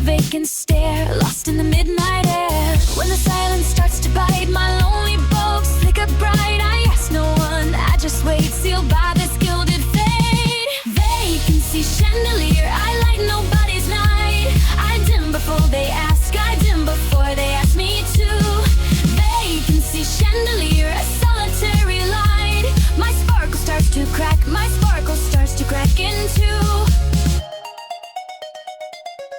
vacant stare, lost in the midnight air. When the silence starts to bite, my lonely bulbs flicker bright. I ask no one, I just wait, sealed by this gilded fate. Vacancy chandelier, I light nobody's night. I dim before they ask, I dim before they ask me to. Vacancy chandelier, a solitary light. My sparkle starts to crack, my sparkle starts to crack in two.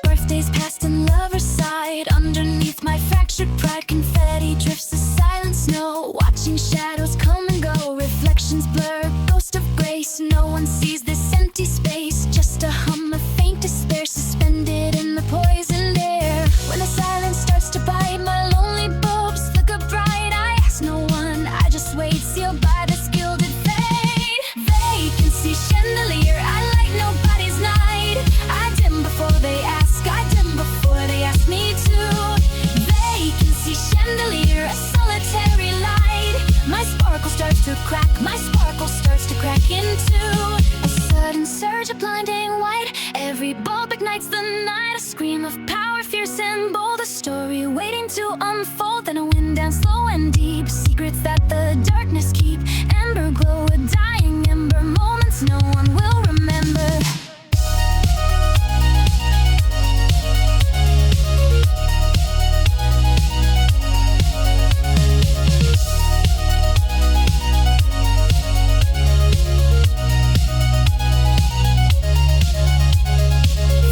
Birthdays passed and lovers sighed. Underneath my fractured pride, confetti drifts the silent snow. Watching shadows come and go, reflections blur, ghost of grace. No one sees this empty space, just a hum of faint despair, suspended in the poisoned air. When the silence starts to bite, my lonely bulbs flicker bright. I ask no one, I just wait, sealed by this gilded fate. Vacancy chandelier, I light nobody's night. I dim before they ask, I dim before they ask me to. Vacancy chandelier, a solitary light. My sparkle starts to crack, my sparkle starts to crack in two. A sudden surge of blinding white, every bulb ignites the night. A scream of power, fierce and bold, a story waiting to unfold. Then a wind down slow and deep, secrets that the darkness keep. Ember glow, a dying ember, moments no one will remember.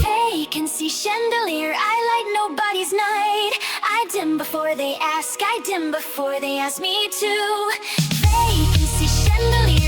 Vacancy chandelier, I light nobody's night. I dim before they ask, I dim before they ask me to. Vacancy chandelier,